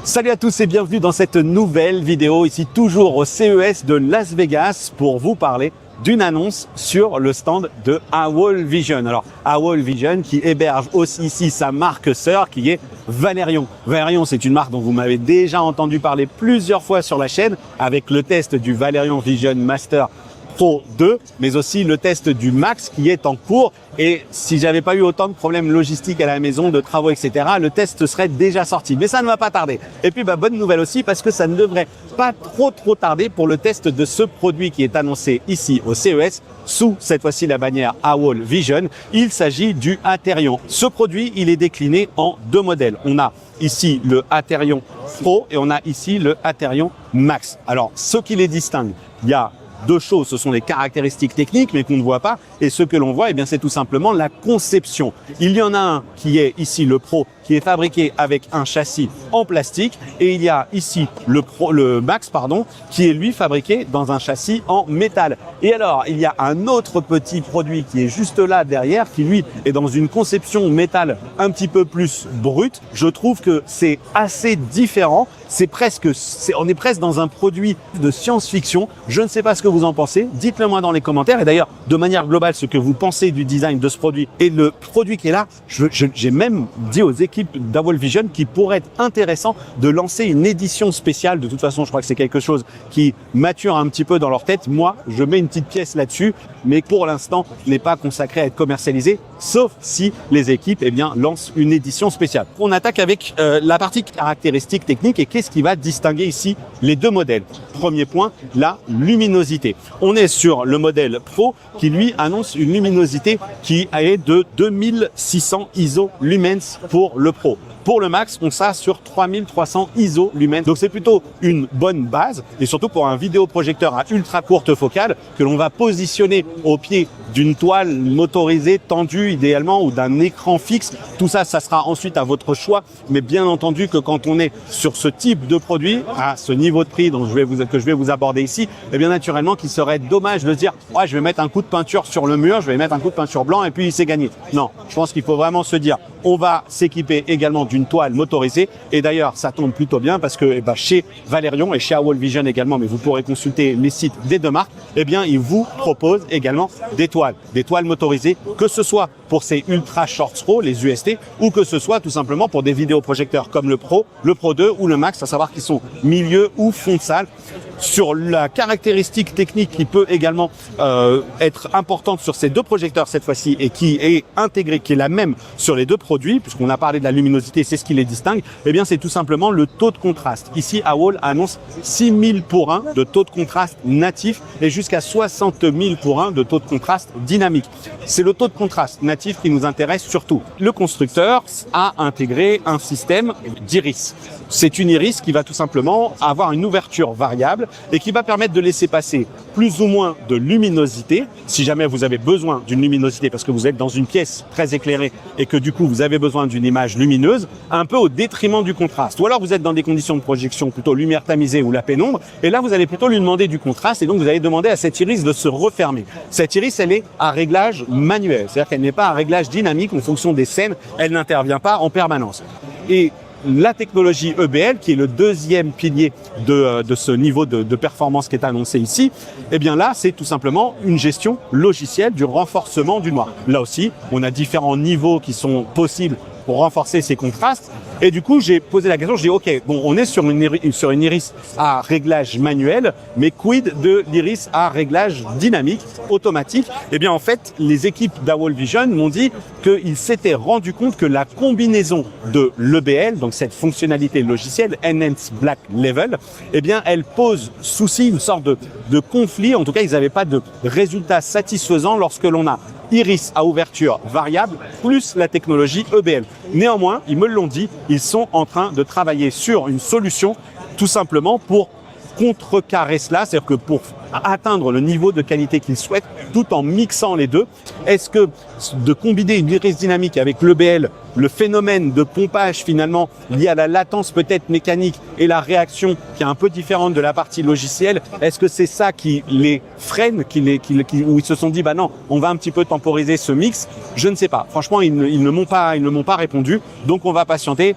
Salut à tous et bienvenue dans cette nouvelle vidéo, ici toujours au CES de Las Vegas pour vous parler d'une annonce sur le stand de AWOL Vision. Alors AWOL Vision qui héberge aussi ici sa marque sœur qui est Valerion. Valerion, c'est une marque dont vous m'avez déjà entendu parler plusieurs fois sur la chaîne avec le test du Valerion Vision Master Pro 2, mais aussi le test du Max qui est en cours. Et si j'avais pas eu autant de problèmes logistiques à la maison, de travaux, etc., le test serait déjà sorti. Mais ça ne va pas tarder. Et puis, bonne nouvelle aussi parce que ça ne devrait pas trop tarder pour le test de ce produit qui est annoncé ici au CES sous cette fois-ci la bannière AWOL Vision. Il s'agit du Aterion. Ce produit, il est décliné en deux modèles. On a ici le Aterion Pro et on a ici le Aterion Max. Alors, ce qui les distingue, il y a deux choses, ce sont les caractéristiques techniques mais qu'on ne voit pas, et ce que l'on voit, eh bien, c'est tout simplement la conception. Il y en a un qui est ici le Pro, qui est fabriqué avec un châssis en plastique, et il y a ici le Max, qui est lui fabriqué dans un châssis en métal. Et alors, il y a un autre petit produit qui est juste là derrière, qui lui est dans une conception métal un petit peu plus brute. Je trouve que c'est assez différent. On est presque dans un produit de science-fiction. Je ne sais pas ce que vous en pensez. Dites-le moi dans les commentaires. Et d'ailleurs, de manière globale, ce que vous pensez du design de ce produit et le produit qui est là, j'ai même dit aux équipes d'AWOL Vision qu'il pourrait être intéressant de lancer une édition spéciale. De toute façon, je crois que c'est quelque chose qui mature un petit peu dans leur tête. Moi, je mets une petite pièce là-dessus, mais pour l'instant, n'est pas consacré à être commercialisé, sauf si les équipes lancent une édition spéciale. On attaque avec la partie caractéristiques techniques et qu'est-ce qui va distinguer ici les deux modèles. Premier point, la luminosité. On est sur le modèle Pro qui lui annonce une luminosité qui est de 2600 ISO lumens pour le Pro. Pour le Max, on sera sur 3300 ISO lumens. Donc c'est plutôt une bonne base et surtout pour un vidéoprojecteur à ultra courte focale que l'on va positionner au pied d'une toile motorisée tendue idéalement ou d'un écran fixe. Tout ça, ça sera ensuite à votre choix. Mais bien entendu que quand on est sur ce type de produit, à ce niveau de prix que je vais vous aborder ici, eh bien naturellement qu'il serait dommage de se dire « ouais, je vais mettre un coup de peinture sur le mur, je vais mettre un coup de peinture blanc et puis c'est gagné ». Non, je pense qu'il faut vraiment se dire on va s'équiper également d'une toile motorisée. Et d'ailleurs, ça tombe plutôt bien parce que chez Valerion et chez AWOL Vision également, mais vous pourrez consulter les sites des deux marques, ils vous proposent également des toiles motorisées, que ce soit pour ces Ultra Short Pro, les UST, ou que ce soit tout simplement pour des vidéoprojecteurs comme le Pro 2 ou le Max, à savoir qu'ils sont milieu ou fond de salle. Sur la caractéristique technique qui peut également être importante sur ces deux projecteurs cette fois-ci et qui est intégrée, qui est la même sur les deux produits, puisqu'on a parlé de la luminosité, c'est ce qui les distingue, c'est tout simplement le taux de contraste. Ici, AWOL annonce 6000 pour 1 de taux de contraste natif et jusqu'à 60 000 pour 1 de taux de contraste dynamique. C'est le taux de contraste natif qui nous intéresse surtout. Le constructeur a intégré un système d'iris. C'est une iris qui va tout simplement avoir une ouverture variable et qui va permettre de laisser passer plus ou moins de luminosité, si jamais vous avez besoin d'une luminosité parce que vous êtes dans une pièce très éclairée et que du coup vous avez besoin d'une image lumineuse, un peu au détriment du contraste. Ou alors vous êtes dans des conditions de projection plutôt lumière tamisée ou la pénombre, et là vous allez plutôt lui demander du contraste et donc vous allez demander à cette iris de se refermer. Cette iris, elle est à réglage manuel, c'est-à-dire qu'elle n'est pas à réglage dynamique en fonction des scènes, elle n'intervient pas en permanence. Et la technologie EBL, qui est le deuxième pilier de ce niveau de performance qui est annoncé ici, là, c'est tout simplement une gestion logicielle du renforcement du noir. Là aussi, on a différents niveaux qui sont possibles pour renforcer ces contrastes. Et du coup, j'ai posé la question, j'ai dit, OK, bon, on est sur une iris à réglage manuel, mais quid de l'iris à réglage dynamique, automatique? En fait, les équipes d'AWOL Vision m'ont dit qu'ils s'étaient rendu compte que la combinaison de l'EBL, donc cette fonctionnalité logicielle, Enhanced Black Level, elle pose souci, une sorte de conflit. En tout cas, ils n'avaient pas de résultat satisfaisant lorsque l'on a iris à ouverture variable plus la technologie EBL. Néanmoins, ils me l'ont dit, ils sont en train de travailler sur une solution tout simplement pour contrecarrer cela, c'est-à-dire que pour atteindre le niveau de qualité qu'ils souhaitent tout en mixant les deux, est-ce que de combiner une iris dynamique avec l'EBL, le phénomène de pompage finalement lié à la latence peut-être mécanique et la réaction qui est un peu différente de la partie logicielle, est-ce que c'est ça qui les freine, où ils se sont dit bah non, on va un petit peu temporiser ce mix? Je ne sais pas. Franchement, ils ne m'ont pas répondu, donc on va patienter.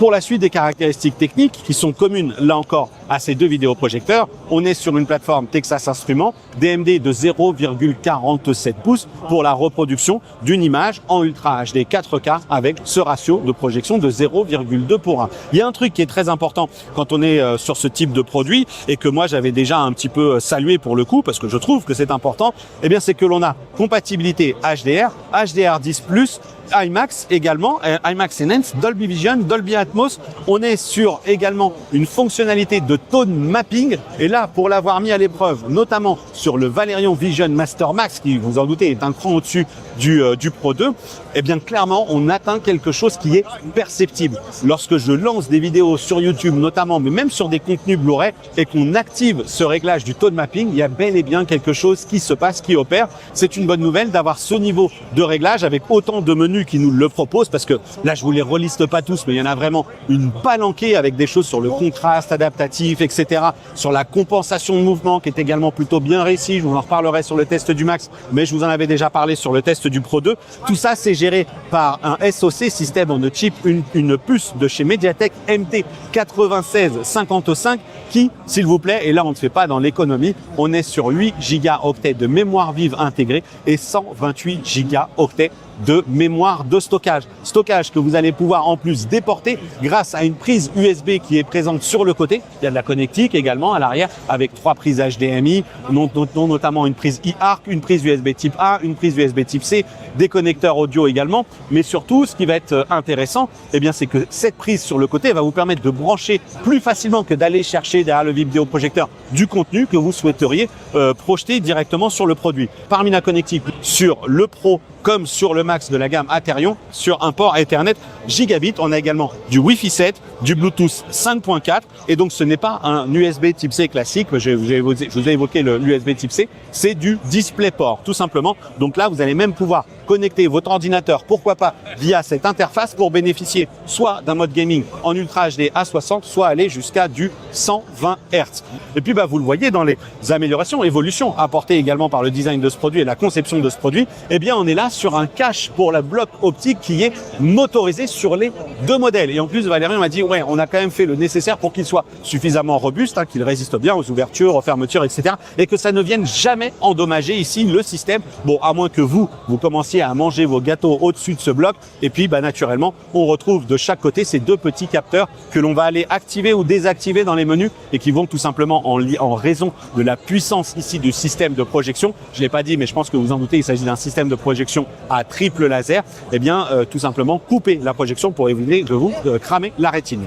Pour la suite des caractéristiques techniques qui sont communes là encore à ces deux vidéoprojecteurs, on est sur une plateforme Texas Instruments DMD de 0,47 pouces pour la reproduction d'une image en Ultra HD 4K avec ce ratio de projection de 0,2 pour 1. Il y a un truc qui est très important quand on est sur ce type de produit et que moi j'avais déjà un petit peu salué pour le coup parce que je trouve que c'est important, eh bien c'est que l'on a compatibilité HDR, HDR10+, IMAX également, IMAX Enhanced, Dolby Vision, Dolby Atmos. On est sur également une fonctionnalité de tone mapping. Et là, pour l'avoir mis à l'épreuve, notamment sur le Valerion Vision Master Max, qui, vous en doutez, est un cran au-dessus du Pro 2, eh bien clairement, on atteint quelque chose qui est perceptible. Lorsque je lance des vidéos sur YouTube notamment, mais même sur des contenus Blu-ray, et qu'on active ce réglage du tone mapping, il y a bel et bien quelque chose qui se passe, qui opère. C'est une bonne nouvelle d'avoir ce niveau de réglage avec autant de menus qui nous le proposent, parce que là je vous les reliste pas tous, mais il y en a vraiment une palanquée avec des choses sur le contraste adaptatif, etc., sur la compensation de mouvement qui est également plutôt bien réussi. Je vous en reparlerai sur le test du Max, mais je vous en avais déjà parlé sur le test du Pro 2. Tout ça c'est géré par un SoC, System on a Chip, une puce de chez Mediatek MT9655 qui, s'il vous plaît, et là on ne fait pas dans l'économie, on est sur 8 gigaoctets de mémoire vive intégrée et 128 gigaoctets de mémoire de stockage. Stockage que vous allez pouvoir en plus déporter grâce à une prise USB qui est présente sur le côté. Il y a de la connectique également à l'arrière avec 3 prises HDMI, notamment une prise e-ARC, une prise USB type A, une prise USB type C, des connecteurs audio également. Mais surtout, ce qui va être intéressant, eh bien, c'est que cette prise sur le côté va vous permettre de brancher plus facilement que d'aller chercher derrière le vidéoprojecteur du contenu que vous souhaiteriez projeter directement sur le produit. Parmi la connectique sur le Pro comme sur le Max de la gamme Aterion, sur un port Ethernet gigabit. On a également du Wi-Fi 7, du Bluetooth 5.4 et donc ce n'est pas un USB type C classique. Je vous ai évoqué l'USB type C, c'est du DisplayPort tout simplement. Donc là, vous allez même pouvoir connecter votre ordinateur, pourquoi pas via cette interface pour bénéficier soit d'un mode gaming en Ultra HD à 60, soit aller jusqu'à du 120 Hz. Et puis vous le voyez dans les améliorations, évolutions apportées également par le design de ce produit et la conception de ce produit, eh bien on est là sur un cache pour la bloc optique qui est motorisé sur les deux modèles. Et en plus, Valerion m'a dit, ouais, on a quand même fait le nécessaire pour qu'il soit suffisamment robuste, qu'il résiste bien aux ouvertures, aux fermetures, etc. Et que ça ne vienne jamais endommager ici le système. Bon, à moins que vous commenciez à manger vos gâteaux au-dessus de ce bloc. Et puis, naturellement, on retrouve de chaque côté ces deux petits capteurs que l'on va aller activer ou désactiver dans les menus et qui vont tout simplement en raison de la puissance ici du système de projection. Je ne l'ai pas dit, mais je pense que vous en doutez, il s'agit d'un système de projection à triple laser, eh bien tout simplement couper la projection pour éviter de vous cramer la rétine.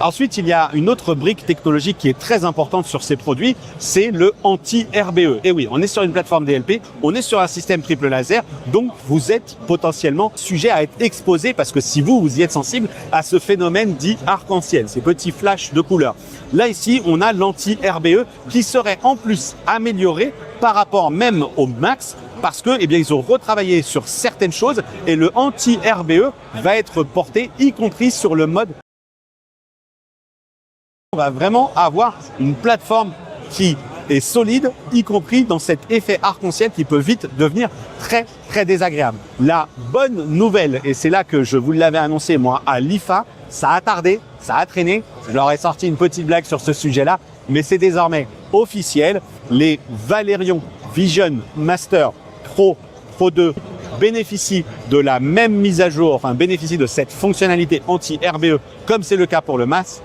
Ensuite, il y a une autre brique technologique qui est très importante sur ces produits, c'est le anti-RBE. Et oui, on est sur une plateforme DLP, on est sur un système triple laser, donc vous êtes potentiellement sujet à être exposé parce que si vous y êtes sensible à ce phénomène dit arc-en-ciel, ces petits flashs de couleurs. Là, ici, on a l'anti-RBE qui serait en plus amélioré par rapport même au Max parce que, eh bien, ils ont retravaillé sur certaines choses et le anti-RBE va être porté y compris sur le mode. On va vraiment avoir une plateforme qui est solide, y compris dans cet effet arc-en-ciel qui peut vite devenir très, très désagréable. La bonne nouvelle, et c'est là que je vous l'avais annoncé moi à l'IFA, ça a tardé, ça a traîné, je leur ai sorti une petite blague sur ce sujet-là, mais c'est désormais officiel, les Valerion Vision Master Pro 2 bénéficient de la même mise à jour, enfin bénéficient de cette fonctionnalité anti-RBE comme c'est le cas pour le Max,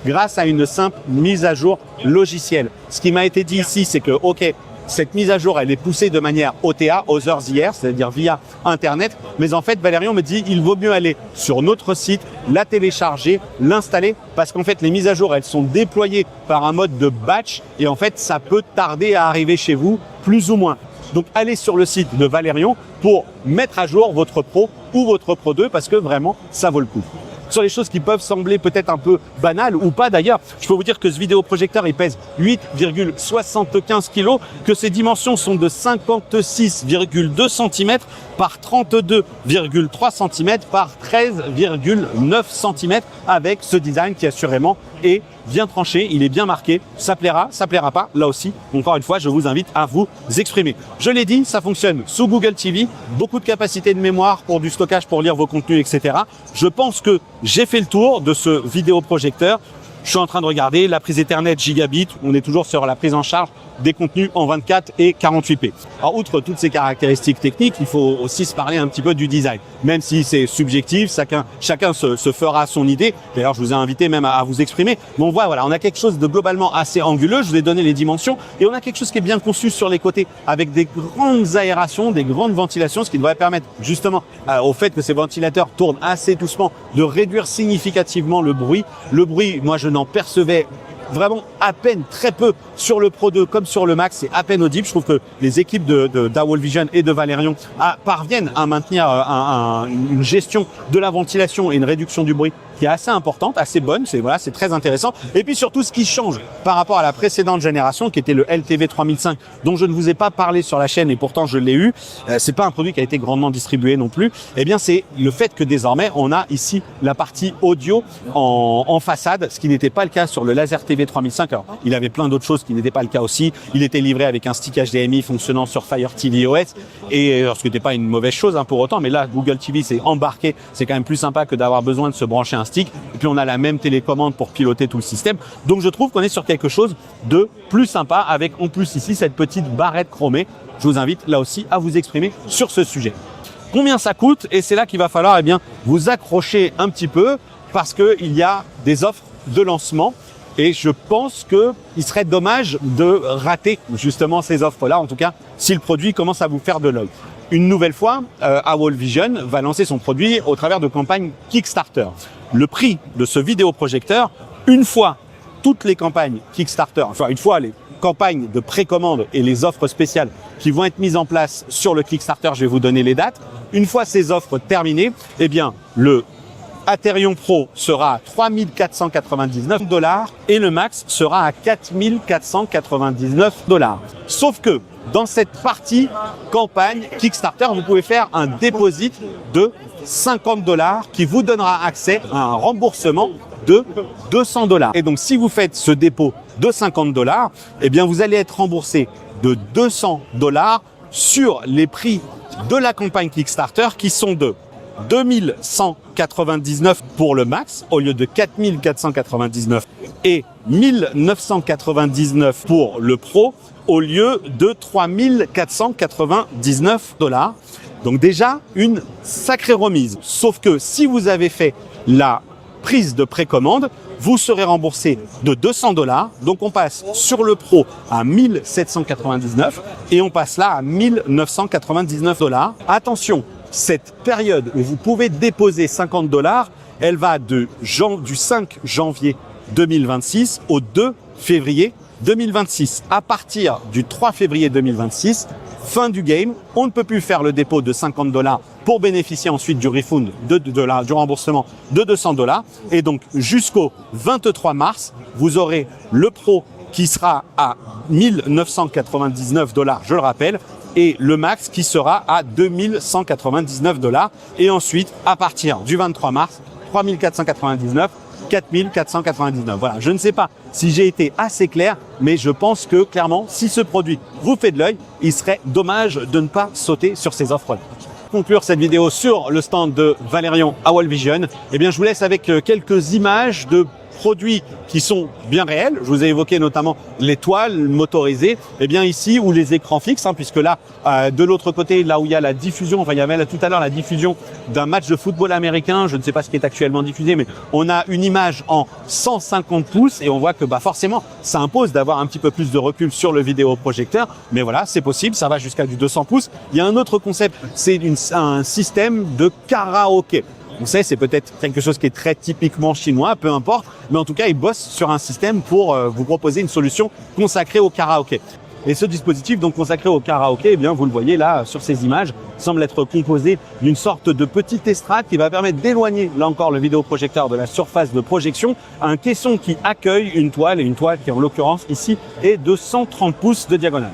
grâce à une simple mise à jour logicielle. Ce qui m'a été dit ici, c'est que ok, cette mise à jour, elle est poussée de manière OTA, Other Year, c'est-à-dire via Internet. Mais en fait, Valerion me dit, il vaut mieux aller sur notre site, la télécharger, l'installer, parce qu'en fait, les mises à jour, elles sont déployées par un mode de batch, et en fait, ça peut tarder à arriver chez vous, plus ou moins. Donc, allez sur le site de Valerion pour mettre à jour votre Pro ou votre Pro 2, parce que vraiment, ça vaut le coup. Sur les choses qui peuvent sembler peut-être un peu banales ou pas d'ailleurs, je peux vous dire que ce vidéoprojecteur il pèse 8,75 kg, que ses dimensions sont de 56,2 cm par 32,3 cm par 13,9 cm avec ce design qui assurément est bien tranché, il est bien marqué, ça plaira pas, là aussi, encore une fois, je vous invite à vous exprimer. Je l'ai dit, ça fonctionne sous Google TV, beaucoup de capacité de mémoire pour du stockage, pour lire vos contenus, etc. Je pense que j'ai fait le tour de ce vidéoprojecteur. Je suis en train de regarder la prise Ethernet gigabit. On est toujours sur la prise en charge des contenus en 24 et 48p. Alors, outre toutes ces caractéristiques techniques, il faut aussi se parler un petit peu du design. Même si c'est subjectif, chacun se fera son idée. D'ailleurs, je vous ai invité même à vous exprimer. Mais on voit, voilà, on a quelque chose de globalement assez anguleux. Je vous ai donné les dimensions. Et on a quelque chose qui est bien conçu sur les côtés, avec des grandes aérations, des grandes ventilations, ce qui devrait permettre justement au fait que ces ventilateurs tournent assez doucement, de réduire significativement le bruit. Le bruit, moi, je n'en percevais vraiment à peine, très peu sur le Pro 2 comme sur le Max, c'est à peine audible. Je trouve que les équipes d'AWOL Vision et de Valerion parviennent à maintenir une gestion de la ventilation et une réduction du bruit qui est assez importante, assez bonne, c'est très intéressant. Et puis surtout, ce qui change par rapport à la précédente génération, qui était le LTV 3005, dont je ne vous ai pas parlé sur la chaîne et pourtant je l'ai eu, c'est pas un produit qui a été grandement distribué non plus, eh bien c'est le fait que désormais on a ici la partie audio en façade, ce qui n'était pas le cas sur le Laser TV 3005. Alors, il avait plein d'autres choses qui n'étaient pas le cas aussi. Il était livré avec un stick HDMI fonctionnant sur Fire TV OS, et ce qui n'était pas une mauvaise chose pour autant, mais là Google TV s'est embarqué, c'est quand même plus sympa que d'avoir besoin de se brancher un stick, et puis on a la même télécommande pour piloter tout le système. Donc je trouve qu'on est sur quelque chose de plus sympa, avec en plus ici cette petite barrette chromée. Je vous invite là aussi à vous exprimer sur ce sujet. Combien ça coûte? Et c'est là qu'il va falloir vous accrocher un petit peu, parce qu'il y a des offres de lancement. Et je pense qu'il serait dommage de rater justement ces offres-là, en tout cas si le produit commence à vous faire de l'œil. Une nouvelle fois, AWOL Vision va lancer son produit au travers de campagnes Kickstarter. Le prix de ce vidéoprojecteur, une fois toutes les campagnes Kickstarter, enfin une fois les campagnes de précommande et les offres spéciales qui vont être mises en place sur le Kickstarter, je vais vous donner les dates. Une fois ces offres terminées, eh bien le Aterion Pro sera à 3 499 $ et le Max sera à 4 499 $. Sauf que dans cette partie campagne Kickstarter, vous pouvez faire un deposit de 50 $ qui vous donnera accès à un remboursement de 200 $. Et donc, si vous faites ce dépôt de 50 $, eh bien, vous allez être remboursé de 200 $ sur les prix de la campagne Kickstarter qui sont de 2199 pour le Max au lieu de 4499 et 1999 pour le Pro au lieu de 3499 $. Donc déjà une sacrée remise. Sauf que si vous avez fait la prise de précommande, vous serez remboursé de 200 $. Donc on passe sur le Pro à 1799 et on passe là à 1999 $. Attention, cette période où vous pouvez déposer 50 $, elle va du 5 janvier 2026 au 2 février 2026. À partir du 3 février 2026, fin du game, on ne peut plus faire le dépôt de 50 $ pour bénéficier ensuite du refund, du remboursement de 200 $. Et donc jusqu'au 23 mars, vous aurez le Pro qui sera à 1999 $, je le rappelle, et le Max qui sera à 2199 $. Et ensuite, à partir du 23 mars, 3499, 4499. Voilà, je ne sais pas si j'ai été assez clair, mais je pense que clairement, si ce produit vous fait de l'œil, il serait dommage de ne pas sauter sur ces offres-là. Conclure cette vidéo sur le stand de Valerion AWOL Vision, eh bien, je vous laisse avec quelques images de produits qui sont bien réels. Je vous ai évoqué notamment les toiles motorisées. Eh bien ici, ou les écrans fixes, puisque là, de l'autre côté, là où il y a la diffusion, enfin il y avait là, tout à l'heure la diffusion d'un match de football américain, je ne sais pas ce qui est actuellement diffusé, mais on a une image en 150 pouces et on voit que forcément, ça impose d'avoir un petit peu plus de recul sur le vidéoprojecteur. Mais voilà, c'est possible, ça va jusqu'à du 200 pouces. Il y a un autre concept, c'est un système de karaoké. On sait, c'est peut-être quelque chose qui est très typiquement chinois, peu importe, mais en tout cas, ils bossent sur un système pour vous proposer une solution consacrée au karaoké. Et ce dispositif donc consacré au karaoké, eh bien, vous le voyez là sur ces images, semble être composé d'une sorte de petite estrade qui va permettre d'éloigner, là encore, le vidéoprojecteur de la surface de projection, un caisson qui accueille une toile, et une toile qui en l'occurrence ici est de 130 pouces de diagonale.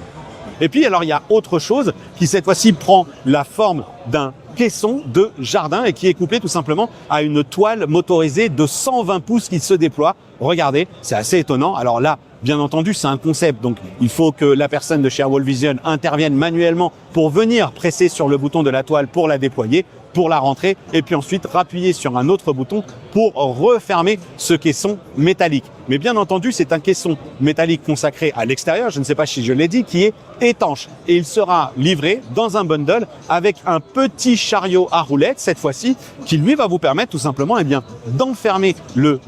Et puis alors il y a autre chose qui cette fois-ci prend la forme d'un caisson de jardin et qui est couplé tout simplement à une toile motorisée de 120 pouces qui se déploie. Regardez, c'est assez étonnant. Alors là, bien entendu, c'est un concept, donc il faut que la personne de chez AWOL Vision intervienne manuellement pour venir presser sur le bouton de la toile pour la déployer. pour la rentrée et puis ensuite rappuyer sur un autre bouton pour refermer ce caisson métallique. Mais bien entendu, c'est un caisson métallique consacré à l'extérieur, je ne sais pas si je l'ai dit, qui est étanche. Et il sera livré dans un bundle avec un petit chariot à roulettes, cette fois-ci, qui lui va vous permettre tout simplement d'enfermer le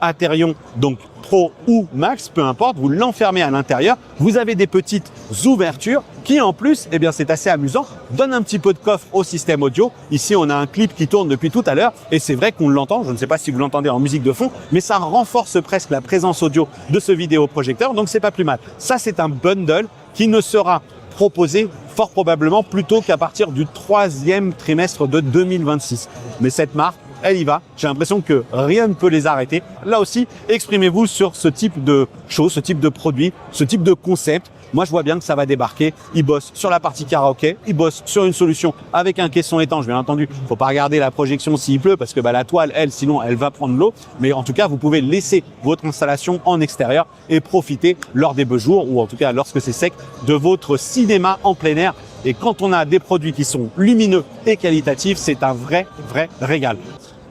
Aterion, donc Pro ou Max, peu importe, vous l'enfermez à l'intérieur. Vous avez des petites ouvertures qui en plus, c'est assez amusant, donnent un petit peu de coffre au système audio. Ici, on a un clip qui tourne depuis tout à l'heure et c'est vrai qu'on l'entend. Je ne sais pas si vous l'entendez en musique de fond, mais ça renforce presque la présence audio de ce vidéoprojecteur, donc c'est pas plus mal. Ça, c'est un bundle qui ne sera proposé fort probablement plus tôt qu'à partir du 3e trimestre de 2026. Mais cette marque, elle y va. J'ai l'impression que rien ne peut les arrêter. Là aussi, exprimez-vous sur ce type de choses, ce type de produit, ce type de concept. Moi, je vois bien que ça va débarquer. Ils bossent sur la partie karaoké, ils bossent sur une solution avec un caisson étanche. Bien entendu, faut pas regarder la projection s'il pleut parce que la toile, sinon, elle va prendre l'eau. Mais en tout cas, vous pouvez laisser votre installation en extérieur et profiter lors des beaux jours ou en tout cas lorsque c'est sec de votre cinéma en plein air. Et quand on a des produits qui sont lumineux et qualitatifs, c'est un vrai régal.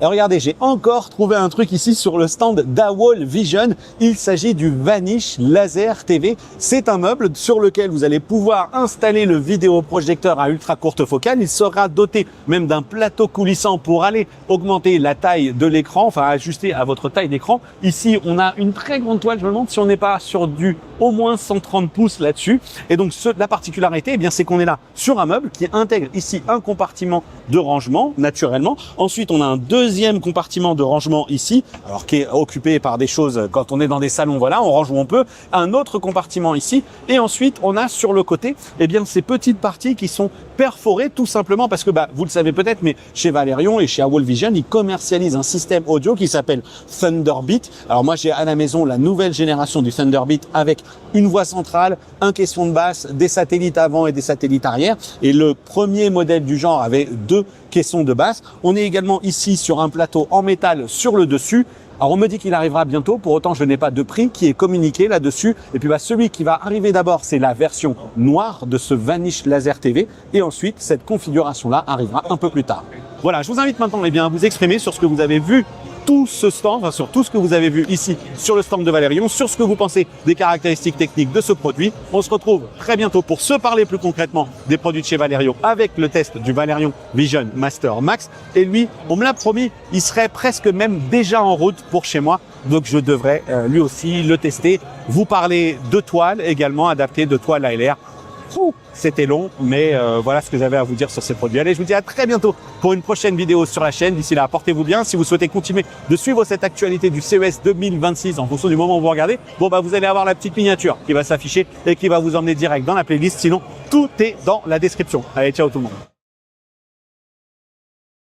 Et regardez, j'ai encore trouvé un truc ici sur le stand d'AWOL Vision. Il s'agit du Vanish Laser TV. C'est un meuble sur lequel vous allez pouvoir installer le vidéoprojecteur à ultra courte focale. Il sera doté même d'un plateau coulissant pour aller augmenter la taille de l'écran, enfin ajuster à votre taille d'écran. Ici, on a une très grande toile. Je me demande si on n'est pas sur du au moins 130 pouces là-dessus. Et donc, la particularité, c'est qu'on est là sur un meuble qui intègre ici un compartiment de rangement, naturellement. Ensuite, on a un deuxième compartiment de rangement ici, alors qui est occupé par des choses quand on est dans des salons, voilà, on range où on peut. Un autre compartiment ici. Et ensuite, on a sur le côté, ces petites parties qui sont perforées tout simplement parce que, vous le savez peut-être, mais chez Valerion et chez AWOL Vision, ils commercialisent un système audio qui s'appelle Thunderbeat. Alors moi, j'ai à la maison la nouvelle génération du Thunderbeat avec une voix centrale, un caisson de basse, des satellites avant et des satellites arrière. Et le premier modèle du genre avait 2 caissons de basse. On est également ici sur un plateau en métal sur le dessus. Alors on me dit qu'il arrivera bientôt, pour autant je n'ai pas de prix qui est communiqué là-dessus. Et puis celui qui va arriver d'abord, c'est la version noire de ce Vanish Laser TV. Et ensuite, cette configuration-là arrivera un peu plus tard. Voilà, je vous invite maintenant à vous exprimer sur ce que vous avez vu tout ce stand, sur tout ce que vous avez vu ici sur le stand de Valerion, sur ce que vous pensez des caractéristiques techniques de ce produit. On se retrouve très bientôt pour se parler plus concrètement des produits de chez Valerion avec le test du Valerion Vision Master Max. Et lui, on me l'a promis, il serait presque même déjà en route pour chez moi. Donc je devrais lui aussi le tester. Vous parler de toiles également, adaptées de toiles ALR. C'était long, mais voilà ce que j'avais à vous dire sur ces produits. Allez, je vous dis à très bientôt pour une prochaine vidéo sur la chaîne. D'ici là, portez-vous bien. Si vous souhaitez continuer de suivre cette actualité du CES 2026 en fonction du moment où vous regardez, vous allez avoir la petite miniature qui va s'afficher et qui va vous emmener direct dans la playlist. Sinon, tout est dans la description. Allez, ciao tout le monde.